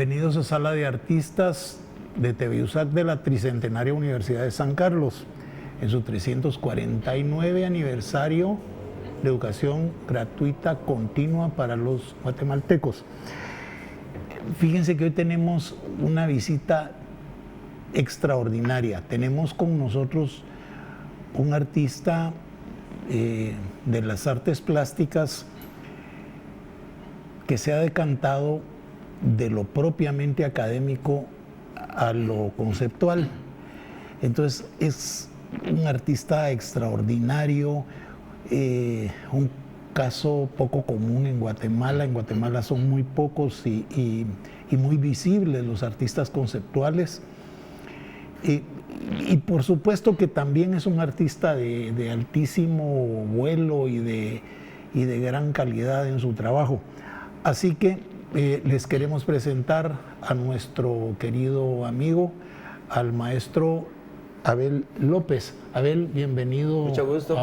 Bienvenidos a Sala de Artistas de TVUSAC de la Tricentenaria Universidad de San Carlos, en su 349 aniversario de educación gratuita continua para los guatemaltecos. Fíjense que hoy tenemos una visita extraordinaria. Tenemos con nosotros un artista de las artes plásticas que se ha decantado de lo propiamente académico a lo conceptual. Entonces es un artista extraordinario, un caso poco común en Guatemala. En Guatemala son muy pocos y muy visibles los artistas conceptuales. Y por supuesto que también es un artista de altísimo vuelo y de gran calidad en su trabajo. Así que les queremos presentar a nuestro querido amigo, al maestro Abel López. Abel, bienvenido. Mucho gusto.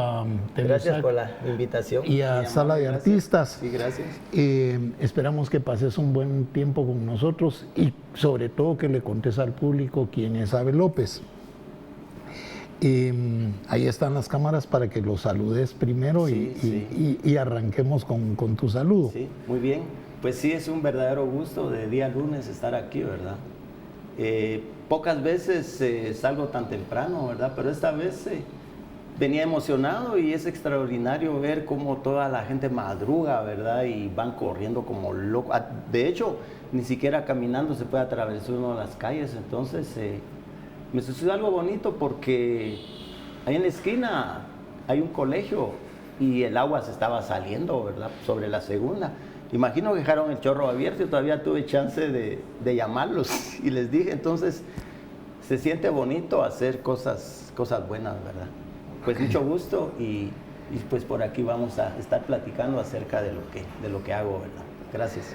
Gracias por la invitación. Y a Sala de Artistas. Sí, gracias. Esperamos que pases un buen tiempo con nosotros y sobre todo que le contes al público quién es Abel López. Ahí están las cámaras para que lo saludes primero y arranquemos con tu saludo. Sí, muy bien. Pues sí, es un verdadero gusto de día lunes estar aquí, ¿verdad? Pocas veces salgo tan temprano, ¿verdad? Pero esta vez venía emocionado y es extraordinario ver cómo toda la gente madruga, ¿verdad? Y van corriendo como locos. De hecho, ni siquiera caminando se puede atravesar uno las calles. Entonces, me sucedió algo bonito porque ahí en la esquina hay un colegio y el agua se estaba saliendo, ¿verdad? Sobre la segunda. Imagino que dejaron el chorro abierto y todavía tuve chance de llamarlos y les dije. Entonces se siente bonito hacer cosas buenas, ¿verdad? Pues mucho gusto y pues por aquí vamos a estar platicando acerca de lo que hago, ¿verdad? Gracias.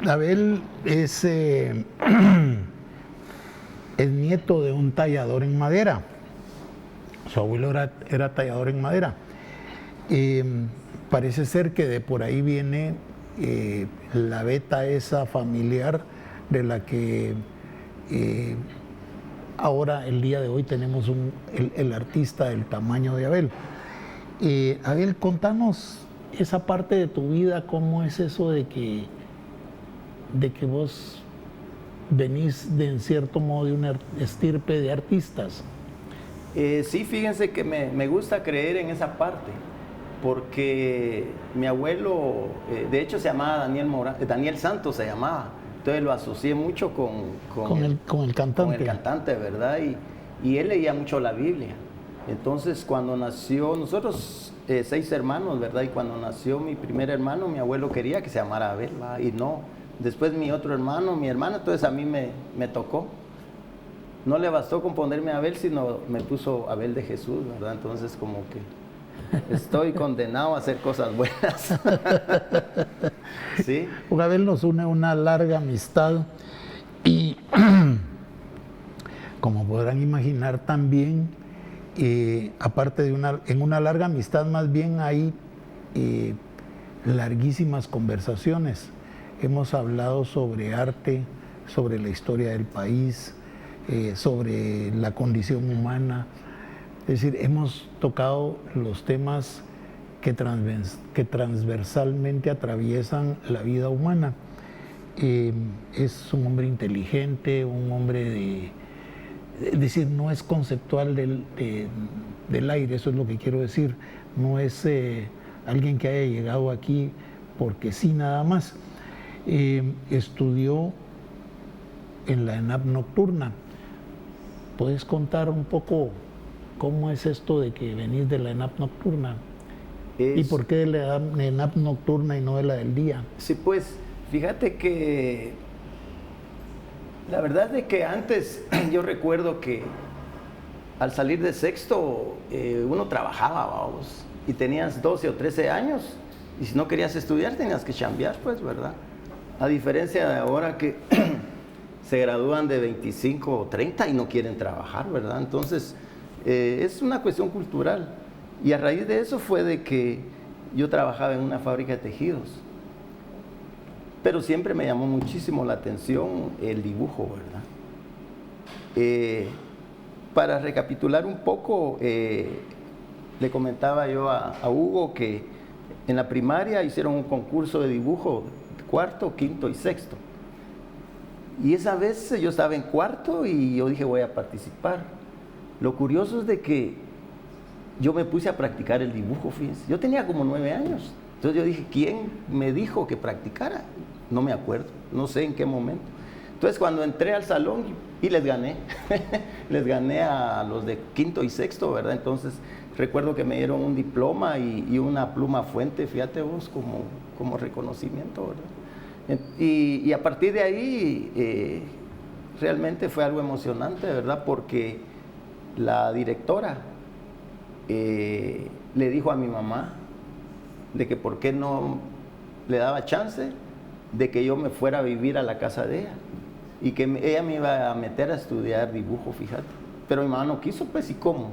Abel es nieto de un tallador en madera. Su abuelo era tallador en madera. Parece ser que de por ahí viene la veta esa familiar de la que ahora, el día de hoy, tenemos el artista del tamaño de Abel. Abel, contanos esa parte de tu vida, cómo es eso de que vos venís en cierto modo de una estirpe de artistas. Sí, fíjense que me gusta creer en esa parte. Porque mi abuelo, de hecho se llamaba Daniel Santos se llamaba, entonces lo asocié mucho con el cantante. Con el cantante, ¿verdad? Y él leía mucho la Biblia. Entonces cuando nació, nosotros 6 hermanos, ¿verdad? Y cuando nació mi primer hermano, mi abuelo quería que se llamara Abel, ¿verdad? Y no. Después mi otro hermano, mi hermana, entonces a mí me tocó. No le bastó con ponerme Abel, sino me puso Abel de Jesús, ¿verdad? Entonces como que estoy condenado a hacer cosas buenas. ¿Sí? Con Abel nos une una larga amistad y como podrán imaginar también, aparte en una larga amistad más bien hay larguísimas conversaciones. Hemos hablado sobre arte, sobre la historia del país, sobre la condición humana. Es decir, hemos tocado los temas que transversalmente atraviesan la vida humana. Es un hombre inteligente, un hombre es decir, no es conceptual del aire, eso es lo que quiero decir. No es alguien que haya llegado aquí porque sí, nada más. Estudió en la ENAP nocturna. ¿Puedes contar un poco cómo es esto de que venís de la ENAP nocturna? ¿Y por qué de la ENAP nocturna y no de la del día? Sí, pues, fíjate que la verdad es que antes yo recuerdo que al salir de sexto uno trabajaba, vamos, y tenías 12 o 13 años, y si no querías estudiar tenías que chambear, pues, ¿verdad? A diferencia de ahora que se gradúan de 25 o 30 y no quieren trabajar, ¿verdad? Entonces, es una cuestión cultural. Y a raíz de eso fue de que yo trabajaba en una fábrica de tejidos. pero siempre me llamó muchísimo la atención el dibujo, ¿verdad? Para recapitular un poco, le comentaba yo a Hugo que en la primaria hicieron un concurso de dibujo, cuarto, quinto y sexto. Y esa vez yo estaba en cuarto y yo dije voy a participar. Lo curioso es de que yo me puse a practicar el dibujo, fíjense. Yo tenía como 9 años. Entonces yo dije, ¿quién me dijo que practicara? No me acuerdo, no sé en qué momento. Entonces cuando entré al salón y les gané, les gané a los de quinto y sexto, ¿verdad? Entonces recuerdo que me dieron un diploma y una pluma fuente, fíjate vos, como reconocimiento, ¿verdad? Y a partir de ahí realmente fue algo emocionante, ¿verdad? Porque la directora le dijo a mi mamá de que por qué no le daba chance de que yo me fuera a vivir a la casa de ella y que ella me iba a meter a estudiar dibujo, fíjate. Pero mi mamá no quiso, pues, ¿y cómo?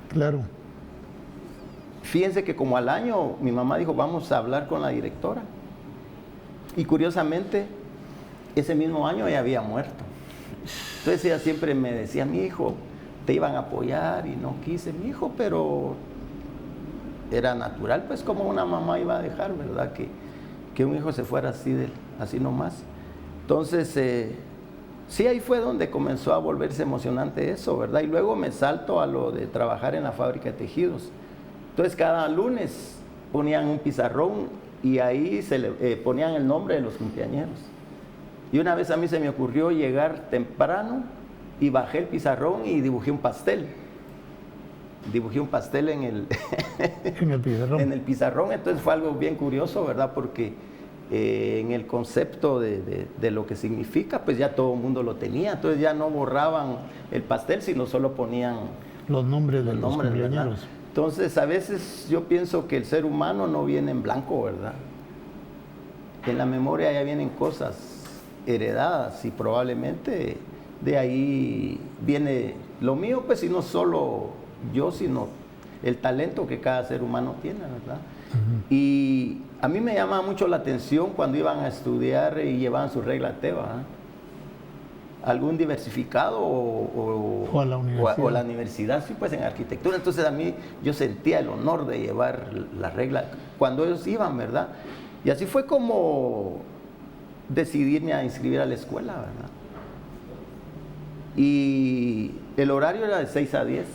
Claro. Fíjense que como al año mi mamá dijo, vamos a hablar con la directora. Y curiosamente, ese mismo año ella había muerto. Entonces ella siempre me decía, mi hijo, te iban a apoyar y no quise, mi hijo, pero era natural, pues como una mamá iba a dejar, ¿verdad? Que un hijo se fuera así nomás. Entonces, sí, ahí fue donde comenzó a volverse emocionante eso, ¿verdad? Y luego me salto a lo de trabajar en la fábrica de tejidos. Entonces cada lunes ponían un pizarrón y ahí se le ponían el nombre de los cumpleañeros. Y una vez a mí se me ocurrió llegar temprano y bajé el pizarrón y dibujé un pastel. Dibujé un pastel en el pizarrón. En el pizarrón, entonces fue algo bien curioso, ¿verdad? Porque en el concepto de lo que significa, pues ya todo el mundo lo tenía. Entonces ya no borraban el pastel, sino solo ponían los nombres de los cumpleañeros. ¿verdad? Entonces, a veces yo pienso que el ser humano no viene en blanco, ¿verdad? En la memoria ya vienen cosas heredadas y probablemente de ahí viene lo mío, pues, y no solo yo, sino el talento que cada ser humano tiene, ¿verdad? Uh-huh. Y a mí me llamaba mucho la atención cuando iban a estudiar y llevaban su regla teba, ¿eh? Algún diversificado o la universidad, sí, pues en arquitectura. Entonces a mí yo sentía el honor de llevar la regla cuando ellos iban, ¿verdad? Y así fue como decidirme a inscribir a la escuela, ¿verdad? Y el horario era de 6 a 10.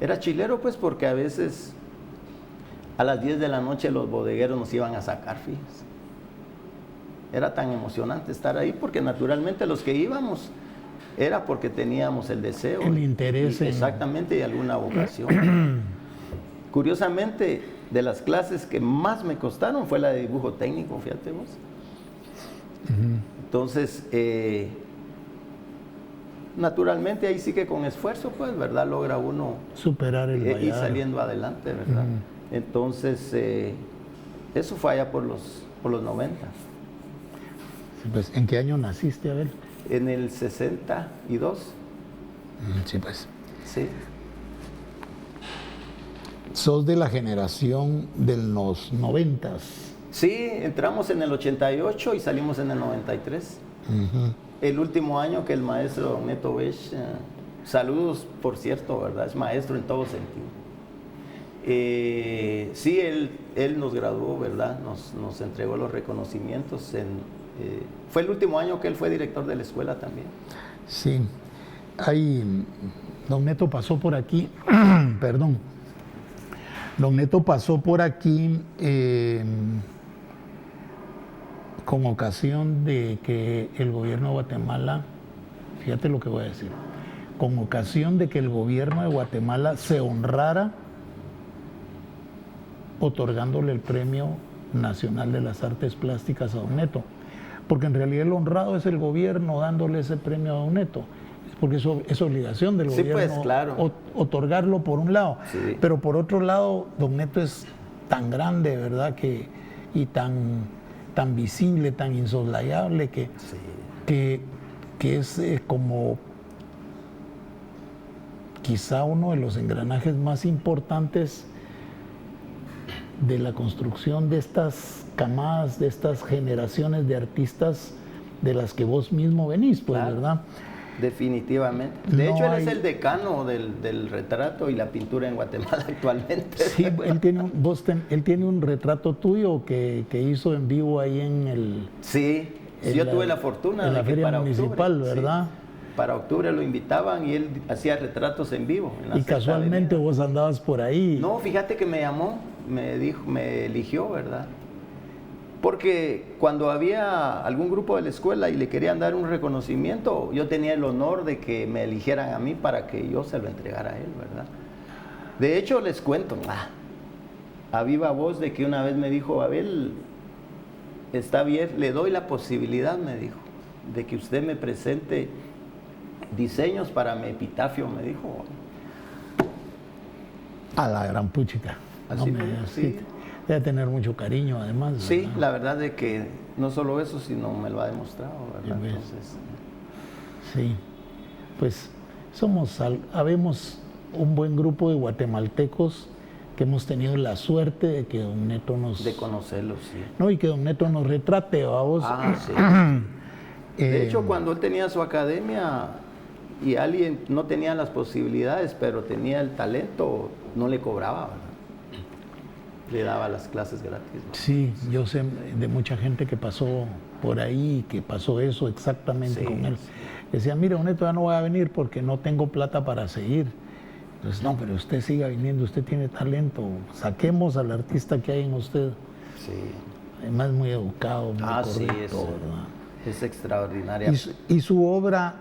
Era chilero, pues, porque a veces a las 10 de la noche los bodegueros nos iban a sacar, fíjense. Era tan emocionante estar ahí porque naturalmente los que íbamos era porque teníamos el deseo. El interés. Exactamente, y alguna vocación. Curiosamente, de las clases que más me costaron fue la de dibujo técnico, fíjate vos. Uh-huh. Entonces, naturalmente ahí sí que con esfuerzo, pues, ¿verdad? Logra uno superar el ir saliendo adelante, ¿verdad? Uh-huh. Entonces, eso fue allá por los 90. Pues, ¿en qué año naciste, Abel? En el 62. Sí, pues. Sí. ¿Sos de la generación de los 90s? Sí, entramos en el 88 y salimos en el 93. Uh-huh. El último año que el maestro Neto Bech, saludos por cierto, ¿verdad? Es maestro en todo sentido. Sí, él nos graduó, ¿verdad? Nos entregó los reconocimientos. Fue el último año que él fue director de la escuela también. Sí, don Neto pasó por aquí, perdón. Don Neto pasó por aquí con ocasión de que el gobierno de Guatemala, fíjate lo que voy a decir, con ocasión de que el gobierno de Guatemala se honrara otorgándole el Premio Nacional de las Artes Plásticas a don Neto. Porque en realidad el honrado es el gobierno dándole ese premio a don Neto, porque eso es obligación del gobierno, pues, claro, otorgarlo por un lado, sí. Pero por otro lado don Neto es tan grande, ¿verdad? Y tan visible, tan insoslayable que es como quizá uno de los engranajes más importantes de la construcción de estas camadas, de estas generaciones de artistas de las que vos mismo venís, pues, Claro. ¿verdad? Definitivamente. De hecho, él es el decano del retrato y la pintura en Guatemala actualmente. Sí, él tiene un retrato tuyo que hizo en vivo ahí en el... Sí, yo tuve la fortuna en de la que feria para municipal, octubre, ¿verdad? sí, para octubre lo invitaban y él hacía retratos en vivo. En la Y Sexta casualmente Avenida. vos andabas por ahí. No, fíjate que me llamó, me dijo, me eligió, ¿verdad? Porque cuando había algún grupo de la escuela y le querían dar un reconocimiento, yo tenía el honor de que me eligieran a mí para que yo se lo entregara a él, ¿verdad? De hecho, les cuento, a viva voz, de que una vez me dijo, Abel, está bien, le doy la posibilidad, me dijo, de que usted me presente diseños para mi epitafio, me dijo. A la gran puchica. Así me dijo, sí. Debe tener mucho cariño, además. Sí, ¿verdad? la verdad de que no solo eso, sino me lo ha demostrado, ¿verdad? Ya ves. Entonces, Sí, pues habemos un buen grupo de guatemaltecos que hemos tenido la suerte de que don Neto nos... de conocerlo, sí. No, y que don Neto nos retrate, vamos. Sí. De hecho, cuando él tenía su academia y alguien no tenía las posibilidades, pero tenía el talento, no le cobraba, ¿verdad? Le daba las clases gratis, ¿no? Sí, yo sé de mucha gente que pasó por ahí, que pasó eso exactamente Sí, con él. sí. Decía, mire, don Neto, ya no voy a venir porque no tengo plata para seguir. Entonces, no, pero usted siga viniendo, usted tiene talento, saquemos al artista que hay en usted. Sí. Además, muy educado, muy Sí, correcto, ¿verdad? es extraordinaria. Y su obra,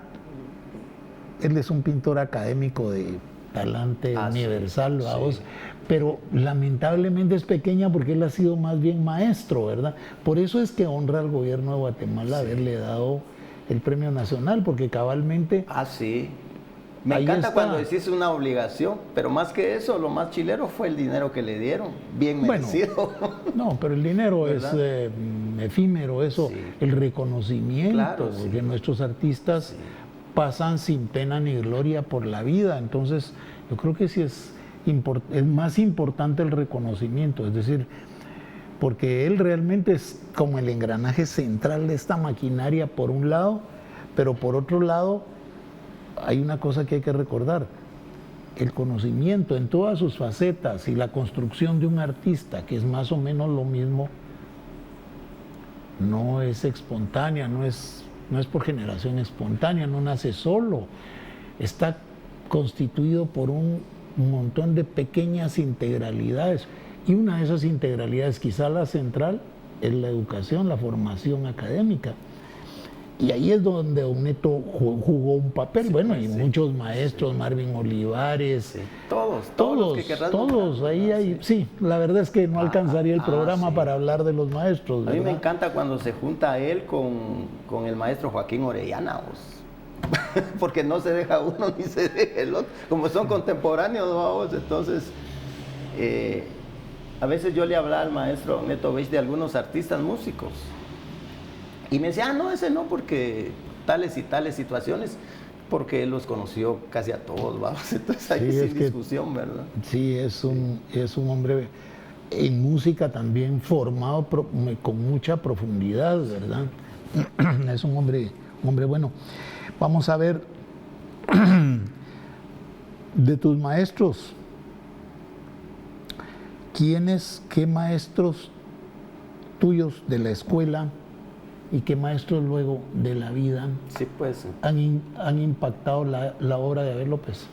él es un pintor académico de talante universal, sí, vamos, sí. pero lamentablemente es pequeña porque él ha sido más bien maestro, ¿verdad? Por eso es que honra al gobierno de Guatemala haberle dado el premio nacional, porque cabalmente... Sí. Me Ahí encanta está. cuando decís una obligación, pero más que eso, lo más chilero fue el dinero que le dieron, bien Bueno, merecido. No, pero el dinero ¿verdad? es efímero, eso, Sí. el reconocimiento, Claro, sí. porque nuestros artistas pasan sin pena ni gloria por la vida, entonces yo creo que sí es más importante el reconocimiento, es decir, porque él realmente es como el engranaje central de esta maquinaria por un lado, pero por otro lado hay una cosa que hay que recordar: el conocimiento en todas sus facetas y la construcción de un artista, que es más o menos lo mismo, no es espontánea, no es por generación espontánea, no nace solo, está constituido por un montón de pequeñas integralidades, y una de esas integralidades, quizá la central, es la educación, la formación académica. Y ahí es donde don Neto jugó un papel, y muchos maestros, Marvin Olivares, Todos, que querrás todos, nombrar, ahí ¿verdad? hay, sí, la verdad es que no alcanzaría el programa sí. para hablar de los maestros, A mí me ¿verdad? encanta cuando se junta él con el maestro Joaquín Orellana, porque no se deja uno ni se deja el otro, como son contemporáneos, vamos, entonces a veces yo le hablaba al maestro Neto Beich de algunos artistas músicos y me decía, no, ese no, porque tales y tales situaciones, porque él los conoció casi a todos, vamos, entonces ahí Sí, sin es que- discusión, ¿verdad? Sí, es un hombre en música también formado con mucha profundidad, ¿verdad? Es un hombre bueno. Vamos a ver, de tus maestros, qué maestros tuyos de la escuela y qué maestros luego de la vida Sí, pues. han impactado la obra de Abel López?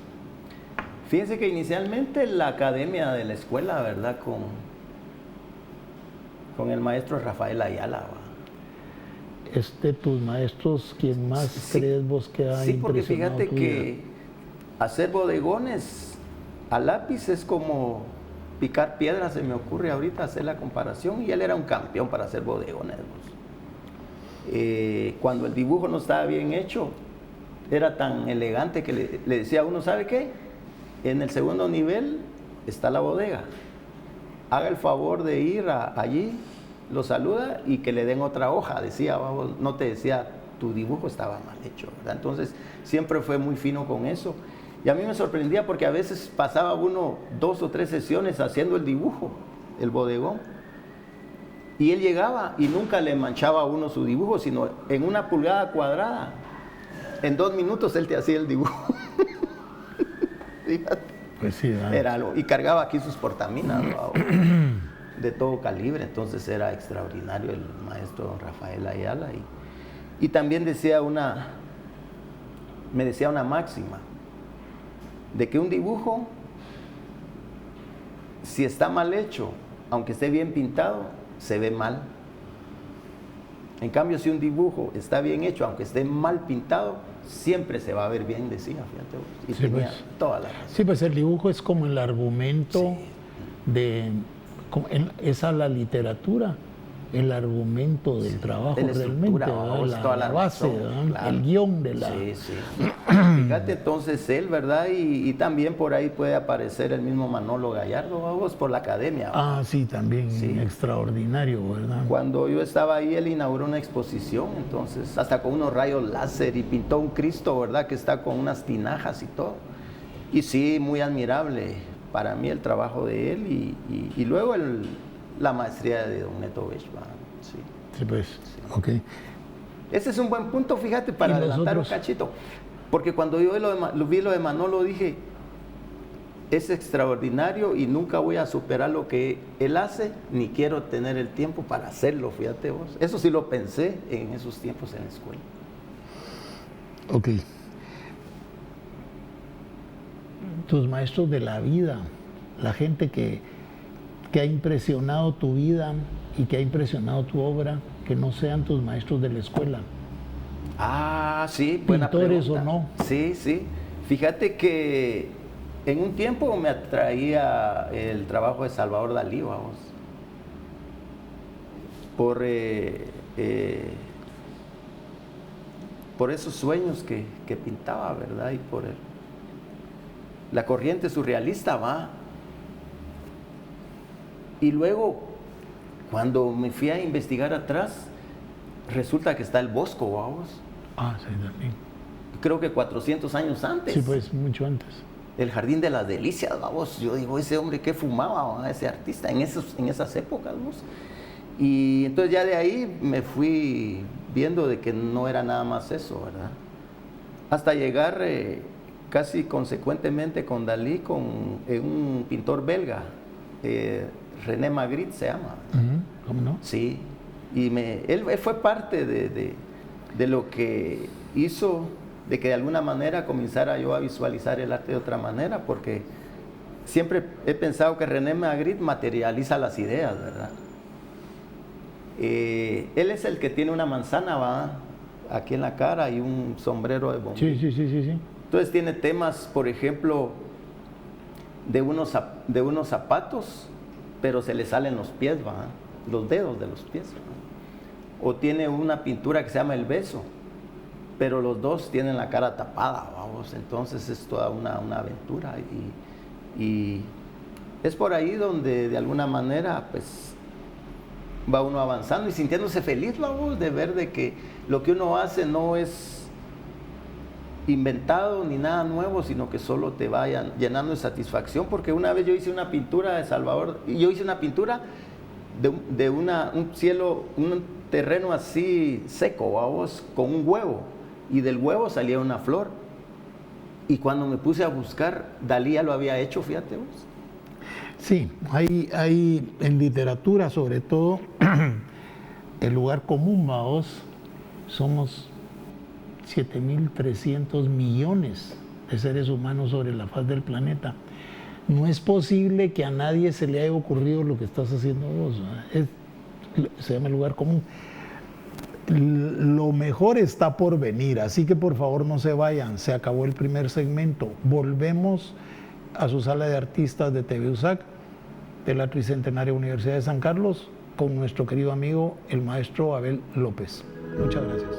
Fíjense que inicialmente la academia de la escuela, ¿verdad? Con el maestro Rafael Ayala. ¿va? Tus maestros, ¿quién más Sí, crees vos que ha sí, porque impresionado fíjate tu vida? que hacer bodegones a lápiz es como picar piedras, se me ocurre ahorita hacer la comparación, y él era un campeón para hacer bodegones. Cuando el dibujo no estaba bien hecho, era tan elegante que le decía a uno, ¿sabe qué? En el segundo nivel está la bodega. Haga el favor de ir allí, lo saluda y que le den otra hoja. Decía, vamos, no te decía, tu dibujo estaba mal hecho, ¿verdad? Entonces, siempre fue muy fino con eso. Y a mí me sorprendía porque a veces pasaba uno 2 o 3 sesiones haciendo el dibujo el bodegón. Y él llegaba y nunca le manchaba a uno su dibujo, sino en una pulgada cuadrada. En 2 minutos él te hacía el dibujo. Fíjate. Pues sí, Era algo. Y cargaba aquí sus portaminas, ¿no? De todo calibre. Entonces era extraordinario el maestro don Rafael Ayala. Y también me decía una máxima, de que un dibujo, si está mal hecho, aunque esté bien pintado, se ve mal. En cambio, si un dibujo está bien hecho, aunque esté mal pintado, siempre se va a ver bien, decía, fíjate vos. Y sí, tenía pues, toda la razón. Sí, pues el dibujo es como el argumento esa la literatura, el argumento del trabajo de la realmente, toda la base, claro. El guión de la... Sí. Fíjate, entonces él, ¿verdad? Y también por ahí puede aparecer el mismo Manolo Gallardo, vamos, por la academia. Ah, sí, también, sí. Extraordinario, ¿verdad? Cuando yo estaba ahí, él inauguró una exposición, entonces, hasta con unos rayos láser, y pintó un Cristo, ¿verdad? Que está con unas tinajas y todo. Y sí, muy admirable para mí el trabajo de él, y luego la maestría de don Neto Bechba. Sí. Sí, pues, sí. Ok. Ese es un buen punto, fíjate, para adelantar un cachito. Porque cuando yo vi lo de Manolo, dije, es extraordinario y nunca voy a superar lo que él hace, ni quiero tener el tiempo para hacerlo, fíjate vos. Eso sí lo pensé en esos tiempos en la escuela. Ok. Tus maestros de la vida, la gente que ha impresionado tu vida y que ha impresionado tu obra, que no sean tus maestros de la escuela. Ah, sí, buena ¿Pintores pregunta. o no? Sí. Fíjate que en un tiempo me atraía el trabajo de Salvador Dalí, vamos. Por esos sueños que pintaba, ¿verdad? Y por la corriente surrealista, va. Y luego, cuando me fui a investigar atrás, resulta que está el Bosco, vamos. Ah, sí, también. Creo que 400 años antes. Sí, pues, mucho antes. El Jardín de las Delicias, vamos. Yo digo, ese hombre que fumaba, ¿va? Ese artista, en esas épocas, vamos. Y entonces ya de ahí me fui viendo de que no era nada más eso, ¿verdad? Hasta llegar casi consecuentemente con Dalí, con un pintor belga, René Magritte se llama. ¿Cómo no? Sí, y él fue parte de lo que hizo, de que de alguna manera comenzara yo a visualizar el arte de otra manera, porque siempre he pensado que René Magritte materializa las ideas, ¿verdad? Él es el que tiene una manzana, ¿va? Aquí en la cara y un sombrero de bombín. Sí. Entonces tiene temas, por ejemplo, de unos zapatos, pero se le salen los pies, ¿va? Los dedos de los pies, ¿va? O tiene una pintura que se llama El Beso, pero los dos tienen la cara tapada, vamos. Entonces es toda una aventura, y es por ahí donde de alguna manera pues va uno avanzando y sintiéndose feliz, vamos, de ver de que lo que uno hace no es inventado ni nada nuevo, sino que solo te vayan llenando de satisfacción. Porque una vez yo hice una pintura de Salvador, y yo hice una pintura de un cielo, un terreno así seco, vamos, con un huevo, y del huevo salía una flor. Y cuando me puse a buscar, Dalí ya lo había hecho, fíjate vos. Sí, hay en literatura sobre todo el lugar común, vamos, somos 7.300 millones de seres humanos sobre la faz del planeta. No es posible que a nadie se le haya ocurrido lo que estás haciendo vos, se llama el lugar común. Lo mejor está por venir, así que por favor no se vayan, se acabó el primer segmento. Volvemos a su sala de artistas de TV USAC, de la Tricentenaria Universidad de San Carlos, con nuestro querido amigo, el maestro Abel López. Muchas gracias.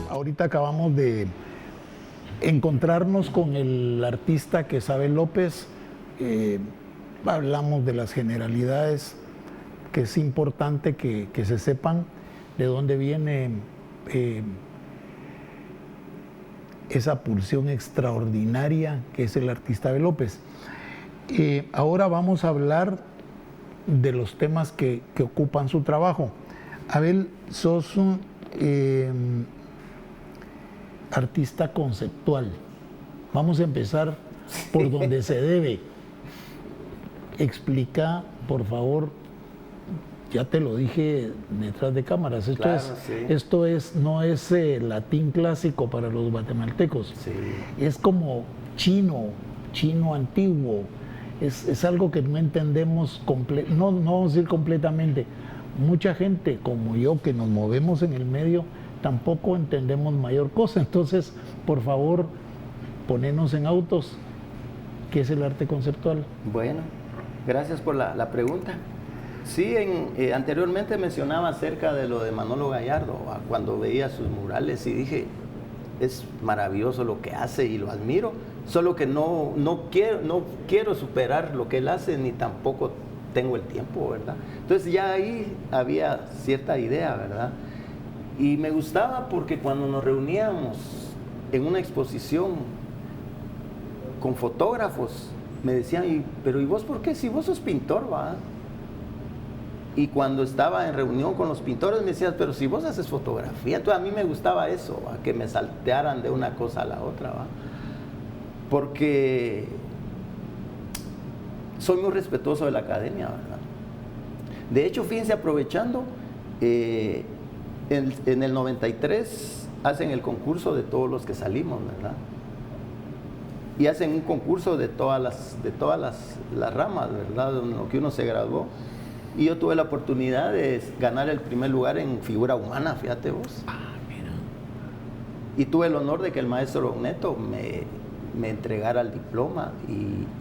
Ahorita acabamos de encontrarnos con el artista Quesabel López, hablamos de las generalidades, que es importante que se sepan de dónde viene esa pulsión extraordinaria que es el artista Abel López. Ahora vamos a hablar de los temas que ocupan su trabajo. Abel, sos un artista conceptual. Vamos a empezar por donde se debe. Explica, por favor, ya te lo dije detrás de cámaras, esto no es latín clásico para los guatemaltecos, es como chino antiguo, es algo que no entendemos, no vamos a decir completamente. Mucha gente como yo que nos movemos en el medio tampoco entendemos mayor cosa, entonces por favor ponenos en autos, ¿qué es el arte conceptual? Bueno, gracias por la pregunta. Sí, anteriormente mencionaba acerca de lo de Manolo Gallardo, cuando veía sus murales y dije, es maravilloso lo que hace y lo admiro, solo que no quiero superar lo que él hace, ni tampoco tengo el tiempo, ¿verdad? Entonces ya ahí había cierta idea, ¿verdad? Y me gustaba porque cuando nos reuníamos en una exposición con fotógrafos, me decían, pero ¿y vos por qué? Si vos sos pintor, ¿va? Y cuando estaba en reunión con los pintores me decían, pero si vos haces fotografía, entonces a mí me gustaba eso, ¿va? Que me saltearan de una cosa a la otra, ¿va? Porque soy muy respetuoso de la academia, ¿verdad? De hecho, fíjense, aprovechando, en el 93 hacen el concurso de todos los que salimos, ¿verdad? Y hacen un concurso de todas las ramas, ¿verdad? En lo que uno se graduó. Y yo tuve la oportunidad de ganar el primer lugar en figura humana, fíjate vos. Mira. Y tuve el honor de que el maestro Neto me entregara el diploma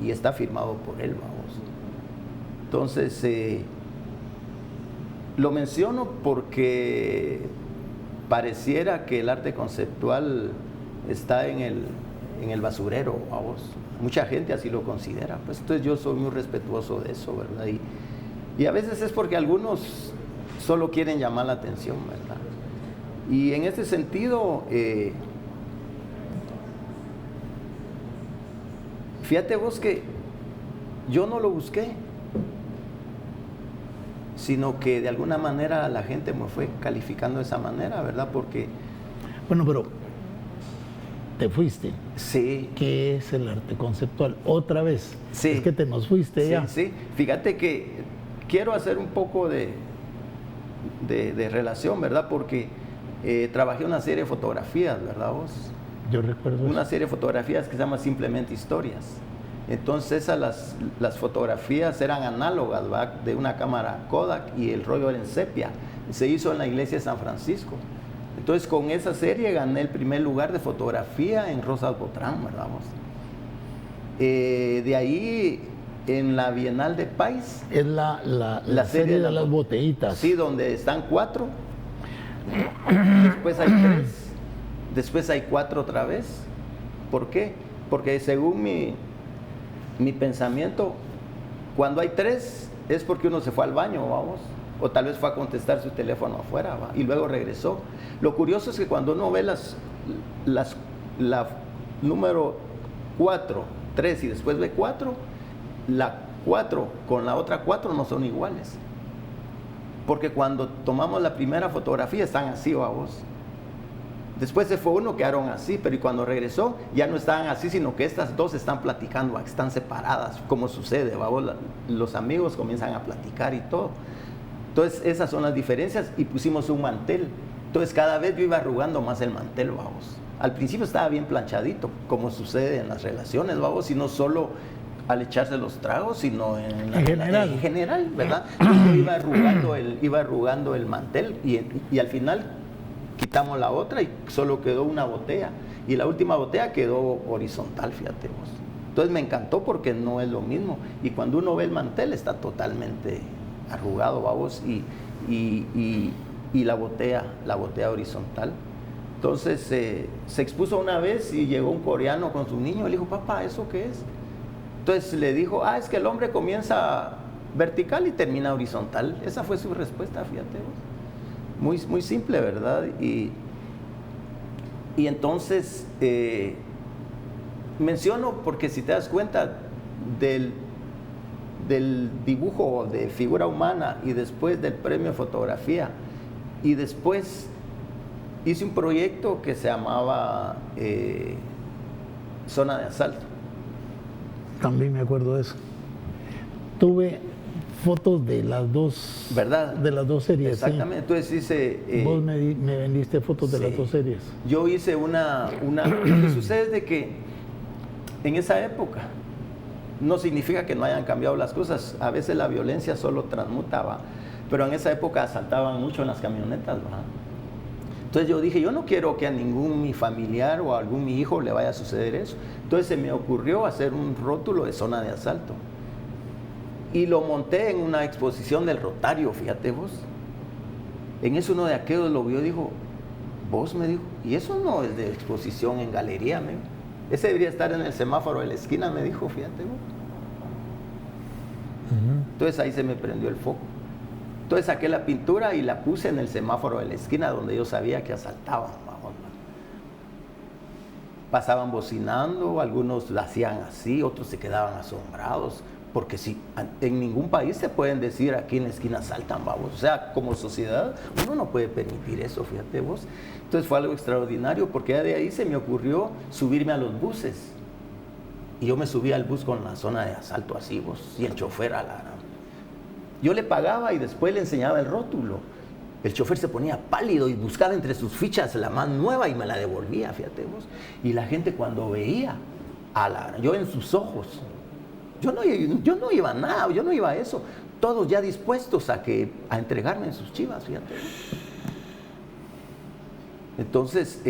y está firmado por él, vamos. Entonces, lo menciono porque pareciera que el arte conceptual está en el basurero, vamos. Mucha gente así lo considera. Pues entonces yo soy muy respetuoso de eso, ¿verdad? Y a veces es porque algunos solo quieren llamar la atención, ¿verdad? Y en ese sentido, fíjate vos que yo no lo busqué, sino que de alguna manera la gente me fue calificando de esa manera, ¿verdad? Porque... Bueno, pero te fuiste. Sí. ¿Qué es el arte conceptual? Otra vez. Sí. Es que te nos fuiste ya. Sí, fíjate que quiero hacer un poco de relación, ¿verdad? Porque trabajé una serie de fotografías, ¿verdad vos? Yo recuerdo una eso. serie de fotografías que se llama Simplemente Historias. Entonces las fotografías eran análogas, ¿verdad? De una cámara Kodak y el rollo era en sepia. Se hizo en la iglesia de San Francisco. Entonces con esa serie gané el primer lugar de fotografía en Rosas Botrán, ¿verdad vos? De ahí... En la Bienal de Pais. Es la serie de las botellitas. Sí, donde están 4. Después hay 3. Después hay 4 otra vez. ¿Por qué? Porque según mi pensamiento, cuando hay 3 es porque uno se fue al baño, vamos. O tal vez fue a contestar su teléfono afuera, ¿va? Y luego regresó. Lo curioso es que cuando uno ve la número 4, 3 y después ve 4, la 4 con la otra 4 no son iguales. Porque cuando tomamos la primera fotografía están así, vamos. Después se fue uno, quedaron así, pero y cuando regresó ya no estaban así, sino que estas dos están platicando, están separadas, como sucede, vamos. Los amigos comienzan a platicar y todo. Entonces esas son las diferencias y pusimos un mantel. Entonces cada vez yo iba arrugando más el mantel, vamos. Al principio estaba bien planchadito, como sucede en las relaciones, vamos, y no solo al echarse los tragos, sino en general, ¿verdad? Yo iba arrugando el mantel y al final quitamos la otra y solo quedó una botella. Y la última botella quedó horizontal, fíjate vos. Entonces me encantó porque no es lo mismo. Y cuando uno ve el mantel está totalmente arrugado, vamos, y la botella horizontal. Entonces se expuso una vez y llegó un coreano con su niño. Le dijo, papá, ¿eso qué es? Entonces le dijo, es que el hombre comienza vertical y termina horizontal. Esa fue su respuesta, fíjate vos. Muy, muy simple, ¿verdad? Y entonces menciono porque si te das cuenta del dibujo de figura humana y después del premio de fotografía y después hice un proyecto que se llamaba Zona de Asalto. También me acuerdo de eso. Tuve fotos de las dos, ¿verdad? De las dos series. Exactamente. Sí. Entonces hice... Vos me vendiste fotos de las dos series. Yo hice una... Lo que sucede es de que en esa época no significa que no hayan cambiado las cosas. A veces la violencia solo transmutaba. Pero en esa época asaltaban mucho en las camionetas, ¿verdad? Entonces yo dije, yo no quiero que a ningún mi familiar o a algún mi hijo le vaya a suceder eso. Entonces se me ocurrió hacer un rótulo de zona de asalto. Y lo monté en una exposición del Rotario, fíjate vos. En eso uno de aquellos lo vio y dijo, vos, me dijo, y eso no es de exposición en galería, me dijo. Ese debería estar en el semáforo de la esquina, me dijo, fíjate vos. Entonces ahí se me prendió el foco. Entonces saqué la pintura y la puse en el semáforo de la esquina donde yo sabía que asaltaban. Pasaban bocinando, algunos lo hacían así, otros se quedaban asombrados, porque si en ningún país se pueden decir aquí en la esquina asaltan, vamos. O sea, como sociedad uno no puede permitir eso, fíjate vos. Entonces fue algo extraordinario porque ya de ahí se me ocurrió subirme a los buses. Y yo me subí al bus con la zona de asalto así, vos, y el chofer a la... Yo le pagaba y después le enseñaba el rótulo. El chofer se ponía pálido y buscaba entre sus fichas la más nueva y me la devolvía, fíjate vos. Y la gente cuando veía, yo en sus ojos, yo no iba a nada, yo no iba a eso. Todos ya dispuestos a entregarme en sus chivas, fíjate vos. Entonces,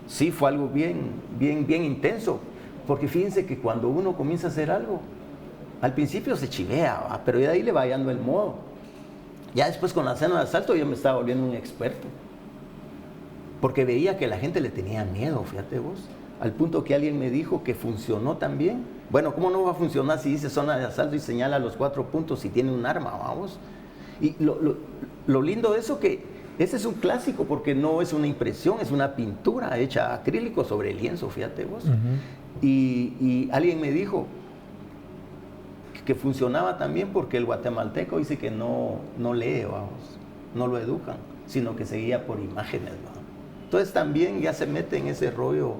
sí fue algo bien intenso. Porque fíjense que cuando uno comienza a hacer algo, al principio se chivea, ¿va? Pero ya de ahí le va hallando el modo. Ya después con la zona de asalto yo me estaba volviendo un experto. Porque veía que la gente le tenía miedo, fíjate vos. Al punto que alguien me dijo que funcionó también. Bueno, ¿cómo no va a funcionar si dice zona de asalto y señala los 4 puntos y tiene un arma, vamos? Y lo lindo de eso que ese es un clásico porque no es una impresión, es una pintura hecha acrílico sobre lienzo, fíjate vos. Y alguien me dijo que funcionaba también porque el guatemalteco dice que no lee, vamos, no lo educan, sino que se guía por imágenes, ¿va? Entonces también ya se mete en ese rollo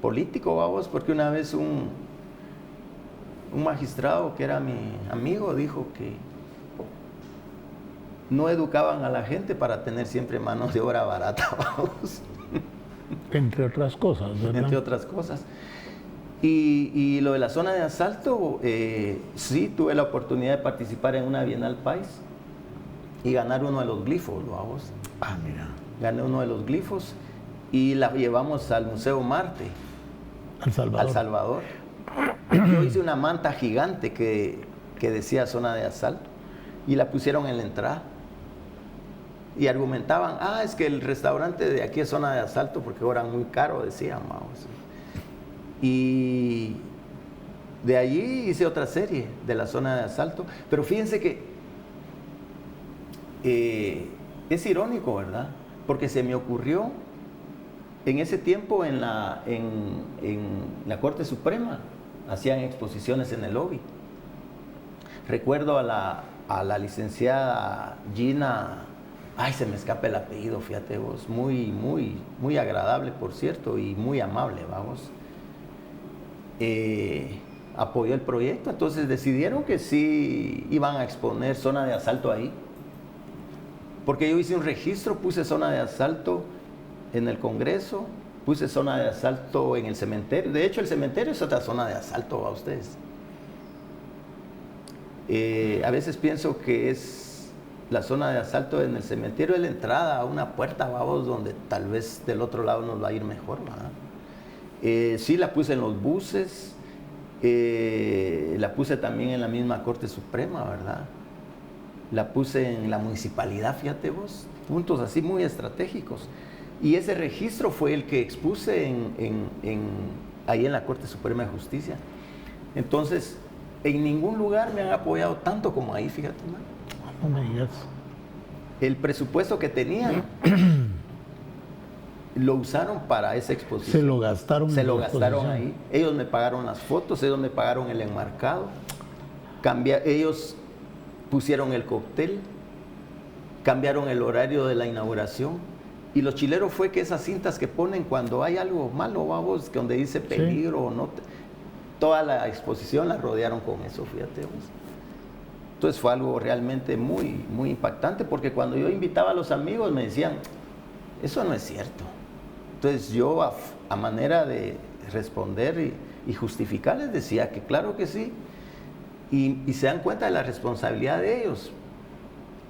político, vamos, porque una vez un magistrado que era mi amigo dijo que no educaban a la gente para tener siempre mano de obra barata, vamos. Entre otras cosas, ¿verdad? Entre otras cosas. Y lo de la zona de asalto, sí, tuve la oportunidad de participar en una Bienal País y ganar uno de los glifos, vamos. Mira. Gané uno de los glifos y la llevamos al Museo Marte. Al Salvador. Yo hice una manta gigante que decía zona de asalto y la pusieron en la entrada. Y argumentaban, es que el restaurante de aquí es zona de asalto porque cobran muy caro, decían, vamos. Y de allí hice otra serie de la zona de asalto. Pero fíjense que es irónico, ¿verdad? Porque se me ocurrió en ese tiempo en la Corte Suprema, hacían exposiciones en el lobby. Recuerdo a la licenciada Gina, se me escapa el apellido, fíjate vos, muy agradable, por cierto, y muy amable, vamos. Apoyó el proyecto, entonces decidieron que sí iban a exponer zona de asalto ahí. Porque yo hice un registro, puse zona de asalto en el Congreso, puse zona de asalto en el cementerio. De hecho, el cementerio es otra zona de asalto a ustedes. A veces pienso que es la zona de asalto en el cementerio, es la entrada a una puerta, vamos, donde tal vez del otro lado nos va a ir mejor, ¿verdad? Sí, la puse en los buses, la puse también en la misma Corte Suprema, ¿verdad? La puse en la municipalidad, fíjate vos, puntos así muy estratégicos. Y ese registro fue el que expuse ahí en la Corte Suprema de Justicia. Entonces, en ningún lugar me han apoyado tanto como ahí, fíjate, ¿no? No me digas. El presupuesto que tenían lo usaron para esa exposición. Se lo gastaron. Se lo gastaron ahí. Ellos me pagaron las fotos, ellos me pagaron el enmarcado. Ellos pusieron el cóctel, cambiaron el horario de la inauguración. Y lo chilero fue que esas cintas que ponen cuando hay algo malo, vamos, que donde dice peligro o no, toda la exposición la rodearon con eso, fíjate vos. Entonces fue algo realmente muy, muy impactante, porque cuando yo invitaba a los amigos me decían, eso no es cierto. Entonces yo a manera de responder y justificar les decía que claro que sí, y se dan cuenta de la responsabilidad de ellos.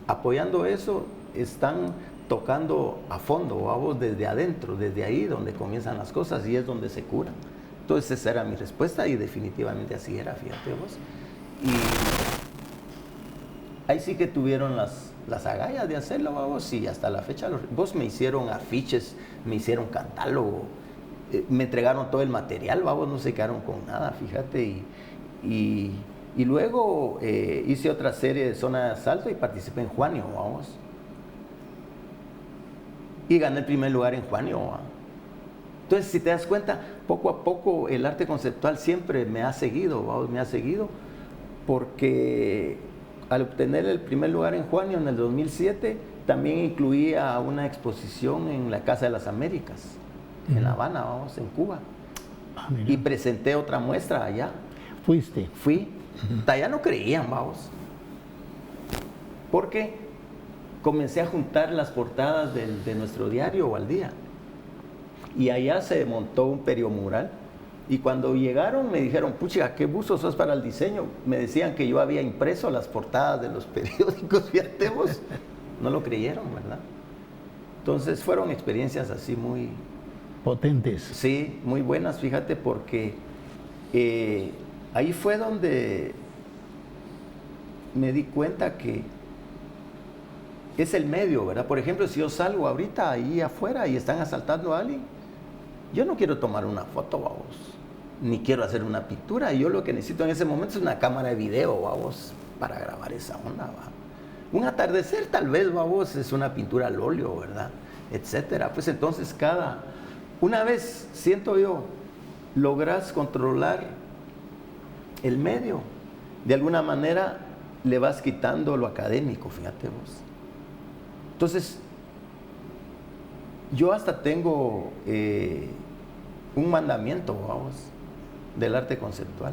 Apoyando eso, están tocando a fondo, vamos, desde adentro, desde ahí donde comienzan las cosas y es donde se curan. Entonces esa era mi respuesta y definitivamente así era, fíjate vos. Y ahí sí que tuvieron las agallas de hacerlo, vamos, y hasta la fecha vos me hicieron afiches, me hicieron catálogo, me entregaron todo el material, vamos, no se quedaron con nada, fíjate, y luego hice otra serie de Zona de Asalto y participé en Juanio, vamos. Y gané el primer lugar en Juanio. Entonces, si te das cuenta, poco a poco el arte conceptual siempre me ha seguido, vamos, me ha seguido, porque al obtener el primer lugar en Juanio en el 2007, también incluía una exposición en la Casa de las Américas, en La Habana, vamos, en Cuba. Y presenté otra muestra allá. ¿Fuiste? Fui. Allá no creían, vamos. Porque comencé a juntar las portadas de nuestro diario Al Día. Y allá se montó un periomural. Y cuando llegaron me dijeron, pucha, qué buzo sos para el diseño. Me decían que yo había impreso las portadas de los periódicos, fíjate vos. No lo creyeron, ¿verdad? Entonces fueron experiencias así muy... potentes. Sí, muy buenas, fíjate, porque ahí fue donde me di cuenta que es el medio, ¿verdad? Por ejemplo, si yo salgo ahorita ahí afuera y están asaltando a alguien, yo no quiero tomar una foto, vamos, ni quiero hacer una pintura. Yo lo que necesito en ese momento es una cámara de video, vamos, para grabar esa onda, ¿va? Un atardecer tal vez, vamos, es una pintura al óleo, ¿verdad? Etcétera. Pues entonces una vez, siento yo, logras controlar el medio, de alguna manera le vas quitando lo académico, fíjate vos. Entonces, yo hasta tengo un mandamiento, vamos, del arte conceptual.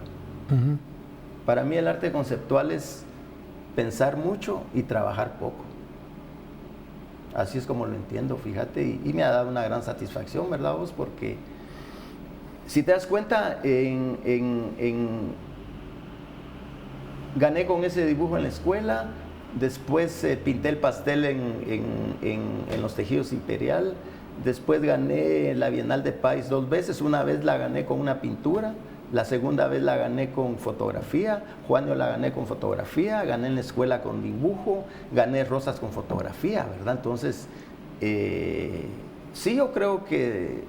Para mí el arte conceptual es pensar mucho y trabajar poco. Así es como lo entiendo, fíjate, y me ha dado una gran satisfacción, ¿verdad vos? Porque si te das cuenta, gané con ese dibujo en la escuela. Después pinté el pastel en los tejidos Imperial. Después gané la Bienal de País 2 veces. Una vez la gané con una pintura. La segunda vez la gané con fotografía. Juanio la gané con fotografía. Gané en la escuela con dibujo. Gané Rosas con fotografía, ¿verdad? Entonces, sí, yo creo que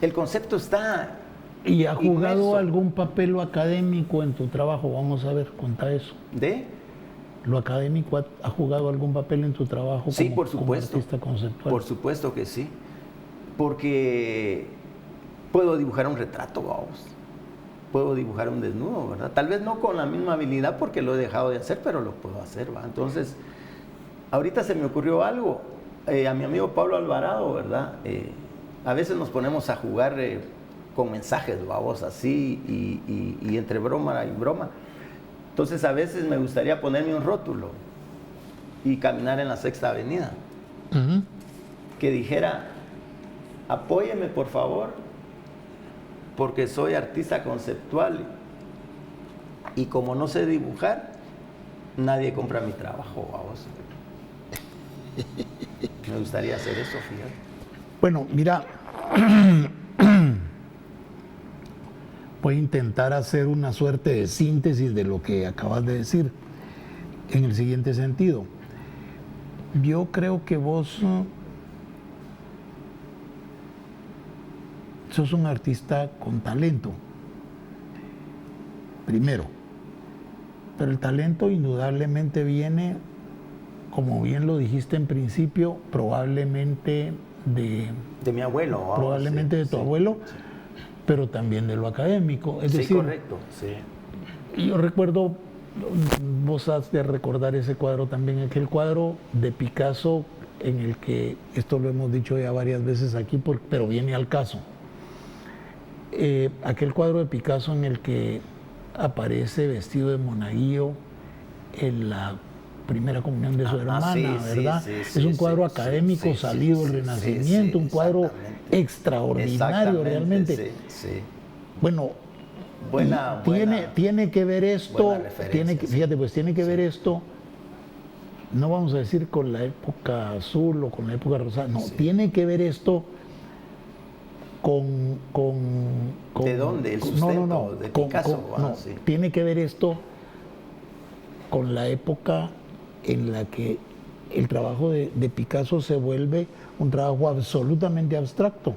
el concepto está... ¿Y ha jugado algún papel lo académico en tu trabajo? Vamos a ver, contá eso. ¿De? ¿Lo académico ha jugado algún papel en tu trabajo? Sí, por supuesto. Como artista conceptual. Por supuesto que sí. Porque puedo dibujar un retrato, vamos. Puedo dibujar un desnudo, ¿verdad? Tal vez no con la misma habilidad porque lo he dejado de hacer, pero lo puedo hacer, ¿va? Entonces, ahorita se me ocurrió algo. A mi amigo Pablo Alvarado, ¿verdad? A veces nos ponemos a jugar... con mensajes, vamos, así, y entre broma y broma. Entonces, a veces me gustaría ponerme un rótulo y caminar en la Sexta Avenida. Que dijera, apóyeme, por favor, porque soy artista conceptual. Y como no sé dibujar, nadie compra mi trabajo, vamos. Me gustaría hacer eso, fíjate. Bueno, mira... voy a intentar hacer una suerte de síntesis de lo que acabas de decir en el siguiente sentido. Yo creo que vos sos un artista con talento, primero, pero el talento indudablemente viene, como bien lo dijiste en principio, probablemente de mi abuelo. Probablemente de tu abuelo, sí, pero también de lo académico. Es decir, correcto, sí. Yo recuerdo, vos has de recordar ese cuadro también, aquel cuadro de Picasso en el que, esto lo hemos dicho ya varias veces aquí, pero viene al caso. Aquel cuadro de Picasso en el que aparece vestido de monaguillo en la primera comunión de su hermana, sí, ¿verdad? Sí, es un cuadro académico salido del Renacimiento, un cuadro extraordinario realmente. Bueno, tiene que ver esto, tiene que ver esto, no vamos a decir con la época azul o con la época rosada, no, tiene que ver esto con ¿de dónde? ¿El sustento? No, ¿De Picasso? Tiene que ver esto con la época en la que el trabajo de Picasso se vuelve un trabajo absolutamente abstracto.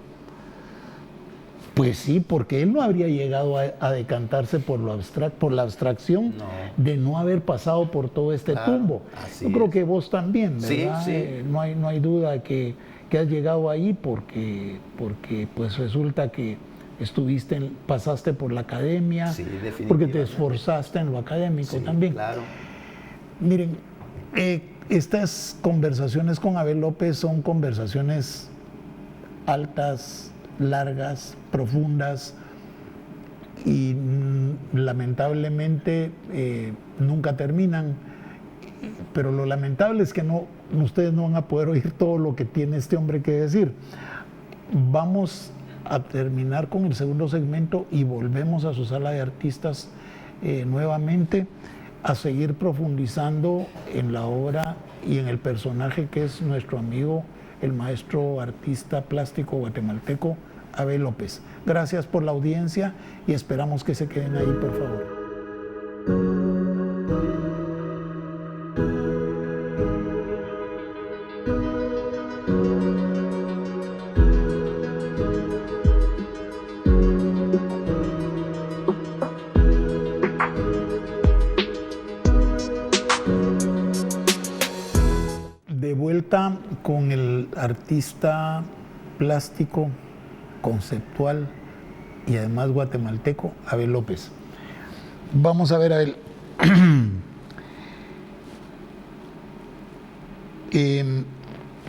Pues sí, porque él no habría llegado a decantarse por la abstracción de no haber pasado por todo este tumbo. Yo creo que vos también, ¿verdad? No hay duda que has llegado ahí porque pues resulta que pasaste por la academia, porque te esforzaste en lo académico también. Claro. Miren, estas conversaciones con Abel López son conversaciones altas, largas, profundas y lamentablemente nunca terminan, pero lo lamentable es que ustedes no van a poder oír todo lo que tiene este hombre que decir. Vamos a terminar con el segundo segmento y volvemos a su sala de artistas nuevamente a seguir profundizando en la obra y en el personaje que es nuestro amigo, el maestro artista plástico guatemalteco Abel López. Gracias por la audiencia y esperamos que se queden ahí, por favor. De vuelta con el artista plástico, conceptual y además guatemalteco, Abel López. Vamos a ver, Abel.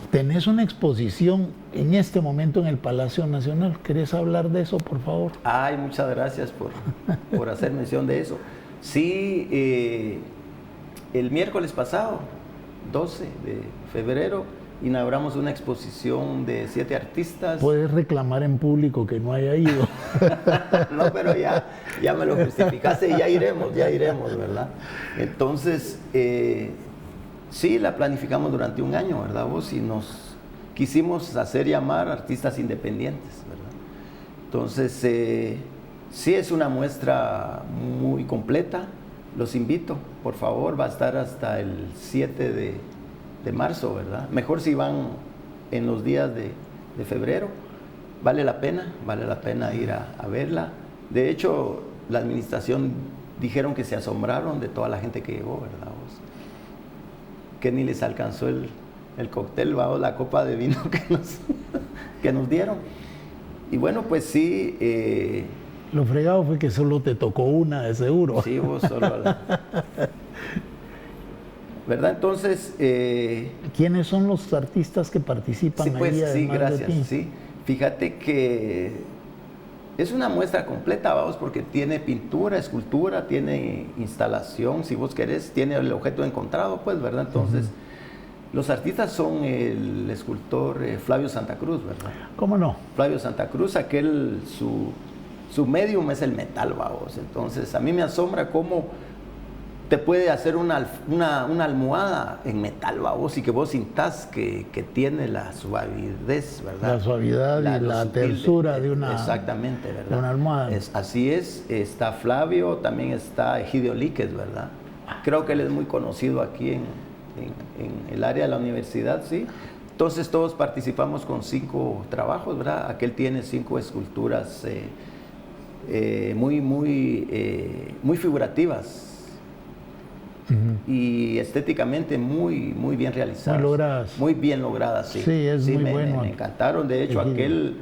Tenés una exposición en este momento en el Palacio Nacional. ¿Querés hablar de eso, por favor? Ay, muchas gracias por hacer mención de eso. Sí, el miércoles pasado, 12 de febrero, inauguramos una exposición de 7 artistas. Puedes reclamar en público que no haya ido. No, pero ya me lo justificaste y ya iremos, ¿verdad? Entonces, sí, la planificamos durante un año, ¿verdad vos? Y nos quisimos hacer llamar artistas independientes, ¿verdad? Entonces, sí es una muestra muy completa. Los invito, por favor, va a estar hasta el 7 de marzo, ¿verdad? Mejor si van en los días de febrero, vale la pena ir a verla. De hecho, la administración dijeron que se asombraron de toda la gente que llegó, ¿verdad vos? Que ni les alcanzó el cóctel, vamos, la copa de vino que nos dieron. Y bueno, pues sí. Lo fregado fue que solo te tocó una, de seguro. Sí, vos solo. ¿Verdad? Entonces... ¿quiénes son los artistas que participan ahí? Pues, sí, gracias. De ti? Sí. Fíjate que es una muestra completa, vamos, porque tiene pintura, escultura, tiene instalación, si vos querés, tiene el objeto encontrado, pues, ¿verdad? Entonces, los artistas son el escultor Flavio Santa Cruz, ¿verdad? ¿Cómo no? Flavio Santa Cruz, su medium es el metal, vamos. Entonces, a mí me asombra cómo te puede hacer una almohada en metal, vamos, y que vos sintás que tiene la suavidez, ¿verdad? La suavidad y la tersura de una... Exactamente, ¿verdad? De una almohada. Así es. Está Flavio, también está Egidio Líquez, ¿verdad? Creo que él es muy conocido aquí en el área de la universidad, sí. Entonces todos participamos con 5 trabajos, ¿verdad? Aquel tiene 5 esculturas muy figurativas. Y estéticamente muy bien realizadas. Muy logradas. Muy bien logradas, sí. Sí, es muy bueno. Me encantaron. De hecho, aquel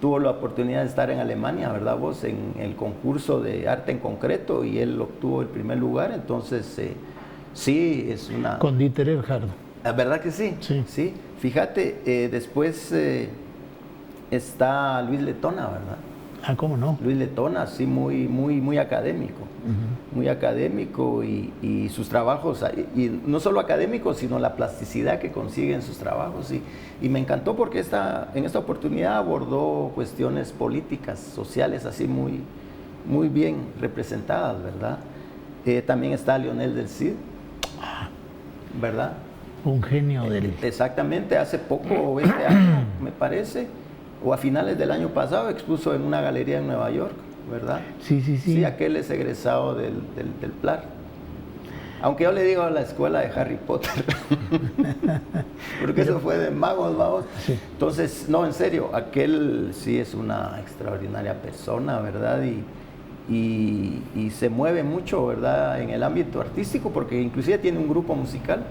tuvo la oportunidad de estar en Alemania, ¿verdad vos? En el concurso de arte en concreto, y él obtuvo el primer lugar. Entonces, sí, es una... Con Dieter Erhard. La verdad que sí. Sí. Fíjate, después está Luis Letona, ¿verdad? Ah, ¿cómo no? Luis Letona, sí, muy académico. Muy académico, y sus trabajos, y no solo académicos, sino la plasticidad que consigue en sus trabajos. Y me encantó porque en esta oportunidad abordó cuestiones políticas, sociales, así muy bien representadas, ¿verdad? También está Lionel del Cid, ¿verdad? Un genio del... Exactamente, hace poco, este año, me parece, o a finales del año pasado, expuso en una galería en Nueva York, ¿verdad? Sí. Sí, aquel es egresado del PLAR. Aunque yo le digo a la escuela de Harry Potter, porque eso fue de magos, vamos. Sí. Entonces, no, en serio, aquel sí es una extraordinaria persona, ¿verdad? Y se mueve mucho, ¿verdad? En el ámbito artístico, porque inclusive tiene un grupo musical.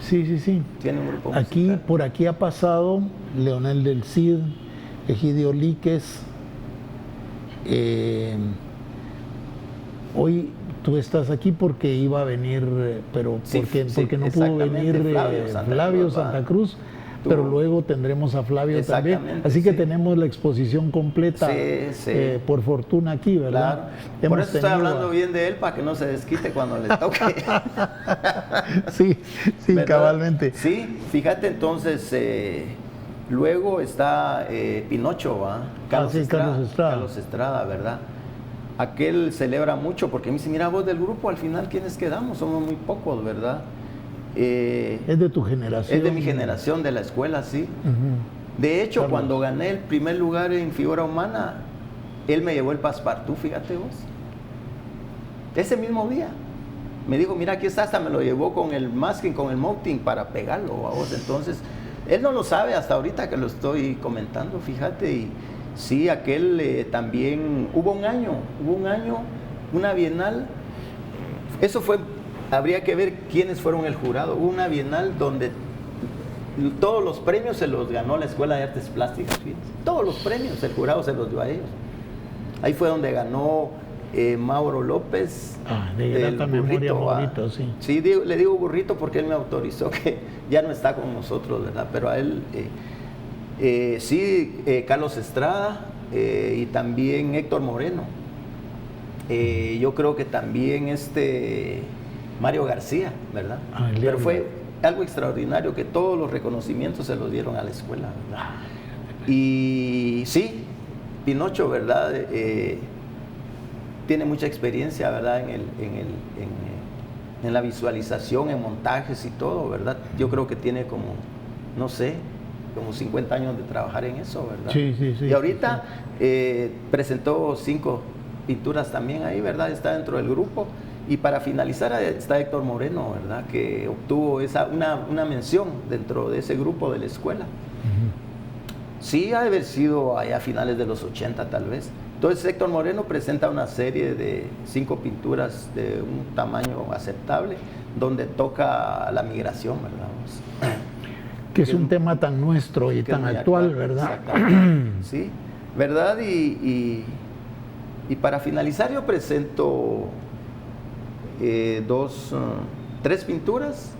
Sí. Tiene un grupo musical. Por aquí ha pasado Leonel del Cid, Egidio Líquez. Hoy tú estás aquí porque iba a venir, pero porque no pudo venir Flavio Santa Cruz, pero luego tendremos a Flavio también. Así que tenemos la exposición completa, por fortuna aquí, ¿verdad? Claro. Por eso estoy hablando bien de él, para que no se desquite cuando le toque. Sí, ¿verdad? Cabalmente. Sí, fíjate entonces, luego está Pinocho, ¿va? Carlos Estrada, ¿verdad? Aquel celebra mucho porque me dice, mira vos del grupo, al final ¿quiénes quedamos? Somos muy pocos, ¿verdad? Es de tu generación. Es de mi generación, de la escuela, sí. De hecho, cuando gané el primer lugar en figura humana, él me llevó el Passepartout, fíjate vos. Ese mismo día. Me dijo, mira, aquí está, hasta me lo llevó con el masking, con el mounting para pegarlo a vos. Entonces, él no lo sabe hasta ahorita que lo estoy comentando, fíjate. Y sí, aquel también, hubo un año, una bienal. Eso fue, habría que ver quiénes fueron el jurado. Hubo una bienal donde todos los premios se los ganó la Escuela de Artes Plásticas, fíjense. Todos los premios, el jurado se los dio a ellos. Ahí fue donde ganó Mauro López. De grata memoria, Burrito, sí. Sí, le digo Burrito porque él me autorizó, que ya no está con nosotros, ¿verdad? Pero a él, Carlos Estrada, y también Héctor Moreno. Yo creo que también Mario García, ¿verdad? Pero fue algo extraordinario que todos los reconocimientos se los dieron a la escuela, ¿verdad? Y sí, Pinocho, ¿verdad? Tiene mucha experiencia, ¿verdad? En la visualización, en montajes y todo, ¿verdad? Yo creo que tiene como, no sé, como 50 años de trabajar en eso, ¿verdad? Sí. Y ahorita presentó 5 pinturas también ahí, ¿verdad? Está dentro del grupo. Y para finalizar está Héctor Moreno, ¿verdad? Que obtuvo una mención dentro de ese grupo de la escuela. Sí, ha de haber sido allá a finales de los 80 tal vez. Entonces Héctor Moreno presenta una serie de 5 pinturas de un tamaño aceptable, donde toca la migración, ¿verdad? Que es un tema tan nuestro y tan actual, ¿verdad? Sí, ¿verdad? Y para finalizar yo presento 3 pinturas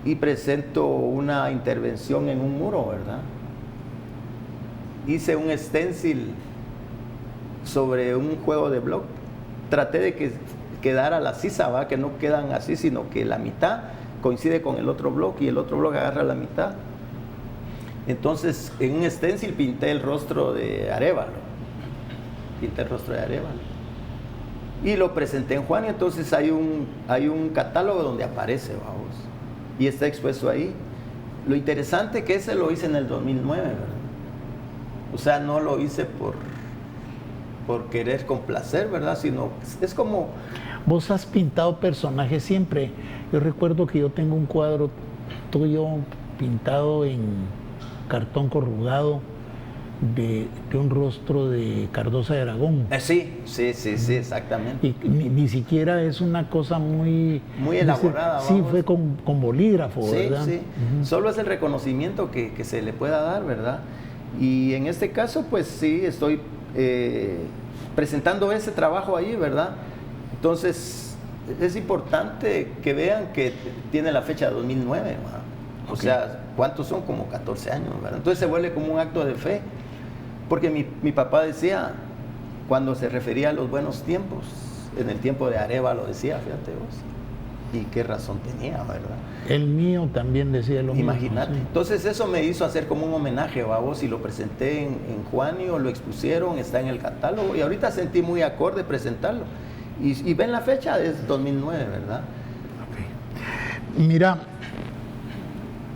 y presento una intervención en un muro, ¿verdad? Hice un stencil sobre un juego de bloc. Traté de que quedara la sisa, ¿va? Que no quedan así, sino que la mitad coincide con el otro bloc y el otro bloc agarra la mitad. Entonces, en un stencil pinté el rostro de Arévalo. Y lo presenté en Juan, y entonces hay un catálogo donde aparece, vamos, y está expuesto ahí. Lo interesante que ese lo hice en el 2009, ¿verdad? O sea, no lo hice por querer complacer, ¿verdad? Sino es como Vos has pintado personajes siempre. Yo recuerdo que yo tengo un cuadro tuyo pintado en cartón corrugado de un rostro de Cardosa de Aragón. Sí, exactamente. Y ni siquiera es una cosa muy elaborada. Sí, fue con bolígrafo, ¿verdad? Sí. Solo es el reconocimiento que se le pueda dar, ¿verdad? Y en este caso, pues sí, estoy presentando ese trabajo ahí, ¿verdad? Entonces, es importante que vean que tiene la fecha de 2009, ¿verdad? O sea, ¿cuántos son? Como 14 años, ¿verdad? Entonces se vuelve como un acto de fe. Porque mi papá decía, cuando se refería a los buenos tiempos, en el tiempo de Arevalo decía, fíjate vos, y qué razón tenía, ¿verdad? El mío también decía lo mismo. Imagínate. Sí. Entonces eso me hizo hacer como un homenaje a vos y lo presenté en Juanio, lo expusieron, está en el catálogo y ahorita sentí muy acorde presentarlo. Y ven la fecha, es 2009, ¿verdad? Okay. Mira,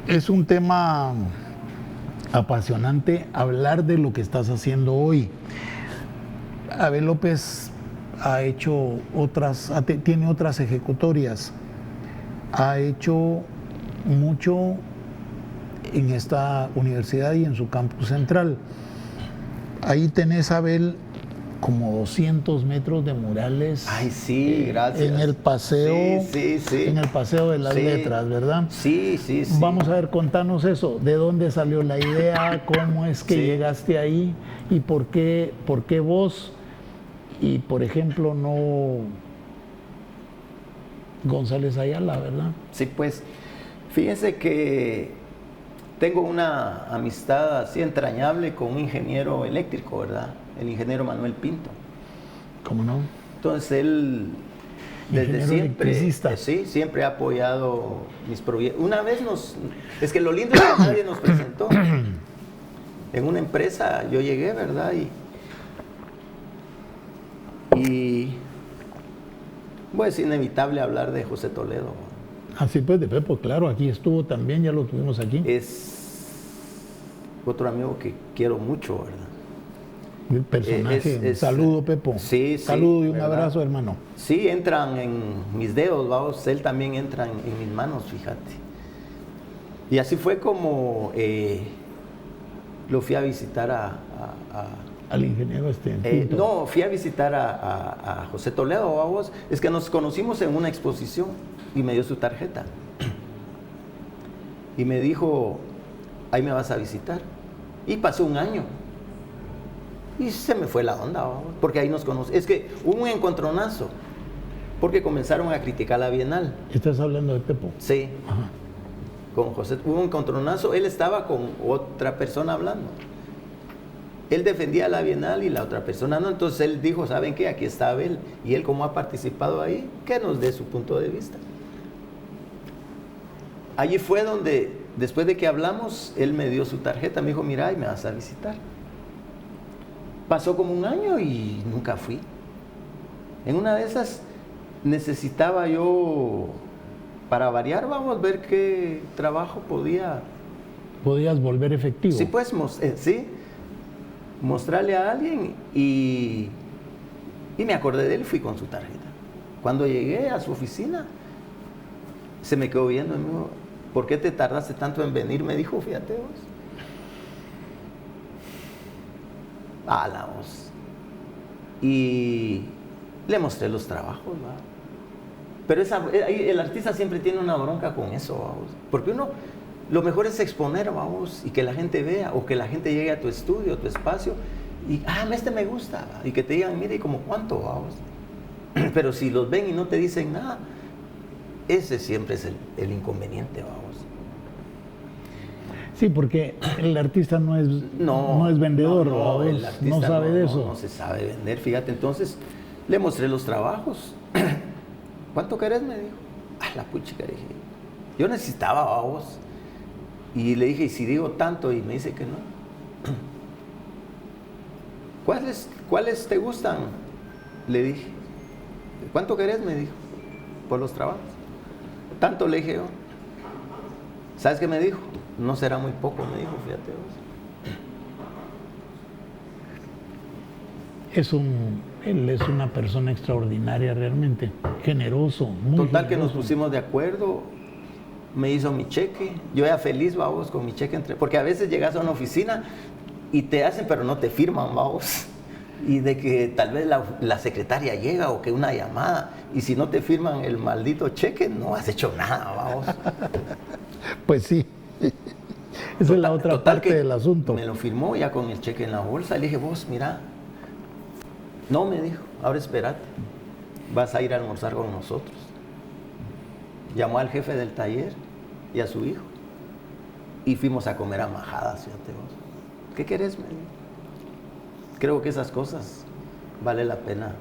es un tema apasionante hablar de lo que estás haciendo hoy. Abel López ha hecho tiene otras ejecutorias, ha hecho mucho en esta universidad y en su campus central. Ahí tenés, Abel, como 200 metros de murales. Ay, sí, gracias. En el paseo, sí. En el paseo de las letras, ¿verdad? Sí. Vamos a ver, contanos eso. ¿De dónde salió la idea? ¿Cómo es que llegaste ahí? ¿Y por qué vos? Y, por ejemplo, no González Ayala, ¿verdad? Sí, pues, fíjense que tengo una amistad así entrañable con un ingeniero eléctrico, ¿verdad? El ingeniero Manuel Pinto. ¿Cómo no? Entonces él, desde siempre, siempre ha apoyado mis proyectos. Una vez es que lo lindo es que nadie nos presentó. En una empresa yo llegué, ¿verdad? Y bueno, es inevitable hablar de José Toledo. Así pues, de Pepo, claro, aquí estuvo también, ya lo tuvimos aquí. Es otro amigo que quiero mucho, ¿verdad? El personaje. Saludo, Pepo. Sí, saludo y un abrazo, hermano. Sí, entran en mis dedos, vamos, él también entra en mis manos, fíjate. Y así fue como lo fui a visitar al ingeniero no, fui a visitar a José Toledo, vamos. Es que nos conocimos en una exposición y me dio su tarjeta. Y me dijo, ahí me vas a visitar. Y pasó un año. Y se me fue la onda, vamos, porque ahí nos conocimos. Es que hubo un encontronazo, porque comenzaron a criticar la Bienal. ¿Estás hablando de Pepo? Sí. Ajá. Con José hubo un encontronazo, él estaba con otra persona hablando. Él defendía la Bienal y la otra persona no, entonces él dijo, ¿saben qué? Aquí está Abel, y él como ha participado ahí, que nos dé su punto de vista. Allí fue donde, después de que hablamos, él me dio su tarjeta, me dijo, mira, y me vas a visitar. Pasó como un año y nunca fui. En una de esas necesitaba yo, para variar, vamos a ver qué trabajo podías volver efectivo. Sí, pues, mostrarle a alguien y me acordé de él, fui con su tarjeta. Cuando llegué a su oficina, se me quedó viendo y me dijo, ¿por qué te tardaste tanto en venir? Me dijo, fíjate vos. A la voz. Y le mostré los trabajos, ¿va? Pero el artista siempre tiene una bronca con eso, vamos. Porque lo mejor es exponer, vamos, y que la gente vea, o que la gente llegue a tu estudio, a tu espacio, y, este me gusta, ¿va? Y que te digan, mire, ¿y como cuánto, vamos? Pero si los ven y no te dicen nada, ese siempre es el inconveniente, vamos. Sí, porque el artista no es vendedor, no sabe de eso. No se sabe vender, fíjate. Entonces le mostré los trabajos. ¿Cuánto querés? Me dijo. La puchica, dije. Yo necesitaba a vos. Y le dije, ¿y si digo tanto? Y me dice que no. ¿Cuáles te gustan? Le dije. ¿Cuánto querés? Me dijo. Por los trabajos. Tanto, le dije yo. ¿Sabes qué me dijo? No será muy poco, me dijo, fíjate vos. Él es una persona extraordinaria realmente, generoso, muy Total generoso. que nos pusimos de acuerdo, me hizo mi cheque, yo era feliz, vamos, con mi cheque, porque a veces llegas a una oficina y te hacen, pero no te firman, vamos. Y de que tal vez la secretaria llega o que una llamada, y si no te firman el maldito cheque, no has hecho nada, vamos. Pues sí, esa es la otra parte del asunto. Me lo firmó ya con el cheque en la bolsa, le dije, vos, mira, no, me dijo, ahora espérate, vas a ir a almorzar con nosotros. Llamó al jefe del taller y a su hijo, y fuimos a comer a majadas, fíjate vos. ¿Qué querés, me dijo? Creo que esas cosas vale la pena.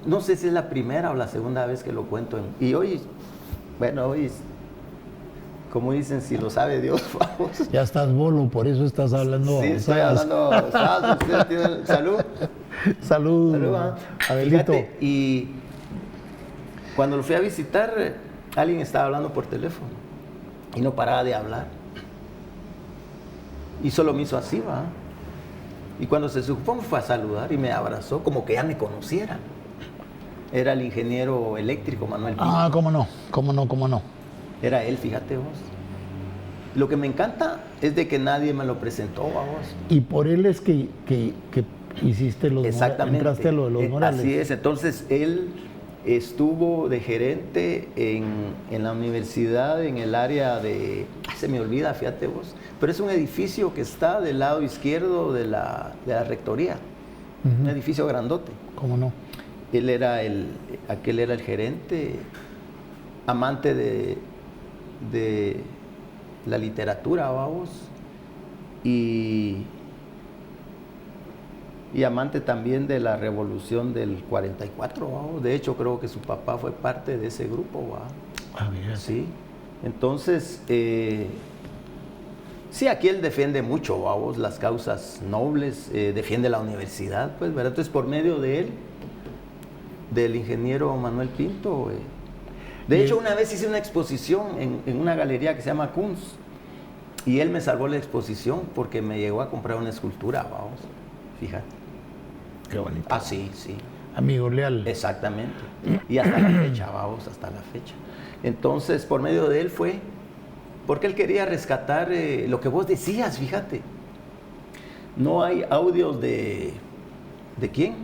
No sé si es la primera o la segunda vez que lo cuento. Y hoy, como dicen, si lo sabe Dios, vamos. Ya estás bolo, por eso estás hablando. Sí, estoy hablando. Salud. Salud, Abelito. Fíjate, y cuando lo fui a visitar, alguien estaba hablando por teléfono y no paraba de hablar. Y solo me hizo así, va. Y cuando se supo, fue a saludar y me abrazó, como que ya me conocieran. Era el ingeniero eléctrico Manuel Pinto. Ah, cómo no. Era él, fíjate vos. Lo que me encanta es de que nadie me lo presentó a vos. Y por él es que hiciste los Exactamente. Entraste a lo de los Morales. Así es, entonces él estuvo de gerente en la universidad, en el área de... se me olvida, fíjate vos. Pero es un edificio que está del lado izquierdo de la rectoría. Un edificio grandote. ¿Cómo no? Aquel era el gerente, amante de la literatura, vamos, y amante también de la revolución del 44, vamos. De hecho, creo que su papá fue parte de ese grupo, ¿va? Ah, bien. Sí. Entonces, sí, aquí él defiende mucho, vamos, las causas nobles, defiende la universidad, pues, ¿verdad? Entonces, por medio de él, del ingeniero Manuel Pinto, de hecho, una vez hice una exposición en una galería que se llama Kunz, y él me salvó la exposición porque me llegó a comprar una escultura, vamos, fíjate. Qué bonito. Ah, sí. Amigo leal. Exactamente. Y hasta la fecha, vamos, hasta la fecha. Entonces, por medio de él fue, porque él quería rescatar lo que vos decías, fíjate. No hay audios ¿de quién?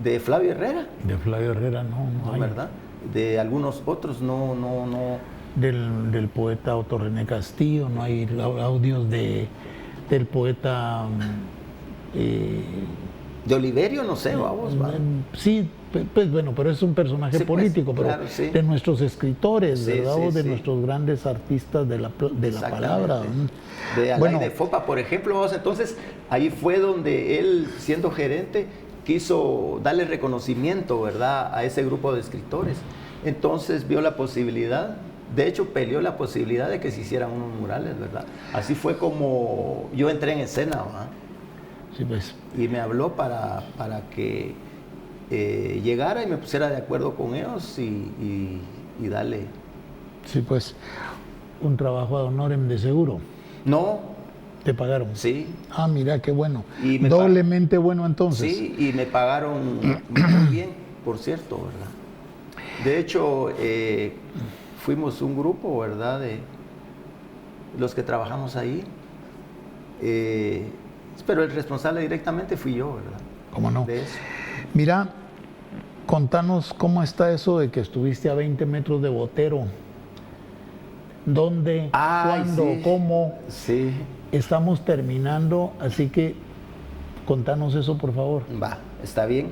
¿De Flavio Herrera? De Flavio Herrera no hay. ¿Verdad? De algunos otros no. Del poeta Otto René Castillo, no hay audios del poeta... de Oliverio, no sé, vamos. Sí, pues bueno, pero es un personaje sí, político, pues, pero claro, sí. de nuestros escritores, Sí, ¿verdad? sí, O de sí. nuestros grandes artistas de la palabra. De Alay Bueno, de Fopa, por ejemplo, vamos, entonces ahí fue donde él, siendo gerente, quiso darle reconocimiento, ¿verdad?, a ese grupo de escritores. Entonces vio la posibilidad, de hecho peleó la posibilidad de que se hicieran unos murales, ¿verdad? Así fue como yo entré en escena, ¿verdad? sí, pues. Y me habló para que llegara y me pusiera de acuerdo con ellos y darle. Sí, pues, un trabajo ad honorem de seguro. No, ¿Te pagaron? sí. Ah, mira, qué bueno. Y me Doblemente bueno entonces. Sí, y me pagaron muy bien, por cierto, ¿verdad? De hecho, fuimos un grupo, ¿verdad?, de los que trabajamos ahí. Pero el responsable directamente fui yo, ¿verdad? ¿Cómo no? De eso. Mira, contanos cómo está eso de que estuviste a 20 metros de Botero. ¿Dónde? Ay, ¿Cuándo? sí. ¿Cómo? Sí. Estamos terminando, así que contanos eso, por favor. Va, está bien.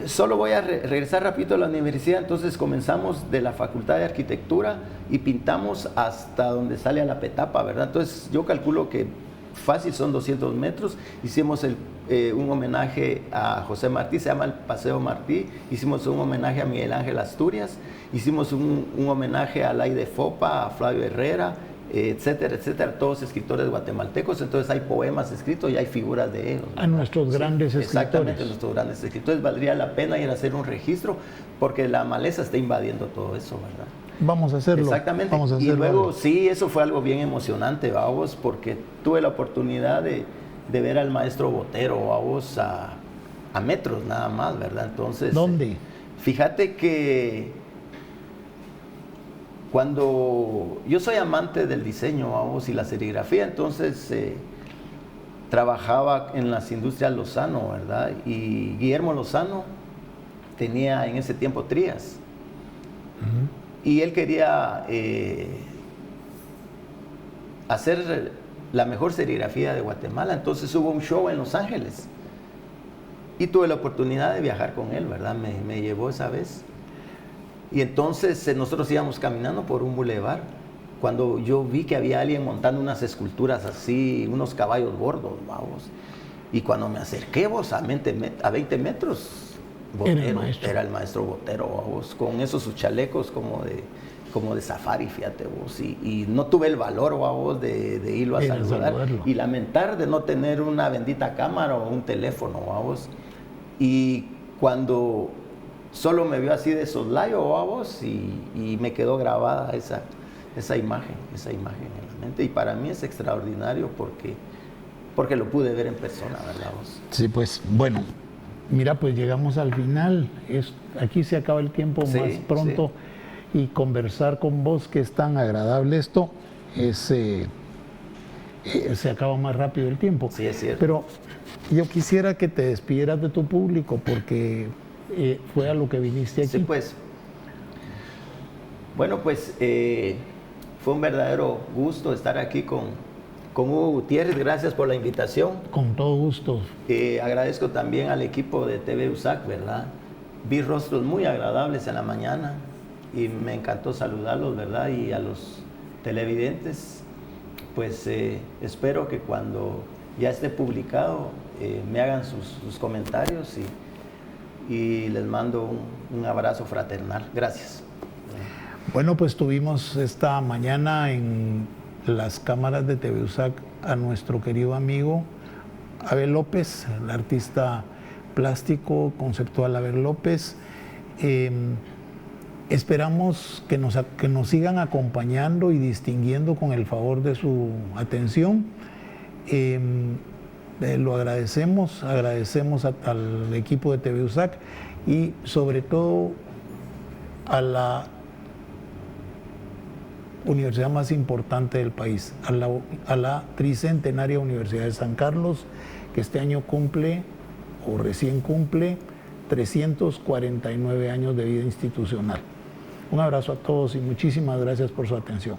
Solo voy a regresar rapidito a la universidad. Entonces comenzamos de la Facultad de Arquitectura y pintamos hasta donde sale a la Petapa, ¿verdad? Entonces yo calculo que fácil son 200 metros. Hicimos un homenaje a José Martí, se llama el Paseo Martí. Hicimos un homenaje a Miguel Ángel Asturias. Hicimos un homenaje a Alay de Fopa, a Flavio Herrera, etcétera, etcétera, todos escritores guatemaltecos. Entonces hay poemas escritos y hay figuras de ellos, ¿verdad? A nuestros grandes escritores. Exactamente, nuestros grandes escritores. Valdría la pena ir a hacer un registro porque la maleza está invadiendo todo eso, ¿verdad? Vamos a hacerlo. Exactamente. Vamos a Y hacerlo. luego sí, eso fue algo bien emocionante, vamos, porque tuve la oportunidad de ver al maestro Botero, a metros nada más, ¿verdad? Entonces, ¿Dónde? Fíjate que cuando yo soy amante del diseño, y la serigrafía, entonces trabajaba en las industrias Lozano, ¿verdad? Y Guillermo Lozano tenía en ese tiempo Trías. Y él quería hacer la mejor serigrafía de Guatemala. Entonces hubo un show en Los Ángeles. Y tuve la oportunidad de viajar con él, ¿verdad? Me llevó esa vez. Y entonces nosotros íbamos caminando por un bulevar cuando yo vi que había alguien montando unas esculturas así, unos caballos gordos, vamos. Y cuando me acerqué, a 20 metros, Botero, era el maestro Botero, vamos, con esos sus chalecos como de safari, fíjate vos. Y no tuve el valor, vamos, de irlo a saludar. Y lamentar de no tener una bendita cámara o un teléfono, vamos. Y cuando solo me vio así de soslayo, vamos, y me quedó grabada esa imagen en la mente. Y para mí es extraordinario porque lo pude ver en persona, ¿verdad vos? Sí, pues, bueno, mira, pues llegamos al final. Aquí se acaba el tiempo más pronto. Sí. Y conversar con vos, que es tan agradable esto, se acaba más rápido el tiempo. Sí, es cierto. Pero yo quisiera que te despidieras de tu público, porque fue a lo que viniste aquí. Sí, pues. Bueno, pues fue un verdadero gusto estar aquí con Hugo Gutiérrez. Gracias por la invitación. Con todo gusto. Agradezco también al equipo de TV USAC, ¿verdad? Vi rostros muy agradables en la mañana y me encantó saludarlos, ¿verdad? Y a los televidentes, pues espero que cuando ya esté publicado me hagan sus comentarios y les mando un abrazo fraternal. Gracias. Bueno, pues tuvimos esta mañana en las cámaras de TV USAC a nuestro querido amigo Abel López, el artista plástico conceptual Abel López. Esperamos que nos sigan acompañando y distinguiendo con el favor de su atención. Lo agradecemos al equipo de TV USAC y sobre todo a la universidad más importante del país, a la tricentenaria Universidad de San Carlos, que este año cumple, o recién cumple, 349 años de vida institucional. Un abrazo a todos y muchísimas gracias por su atención.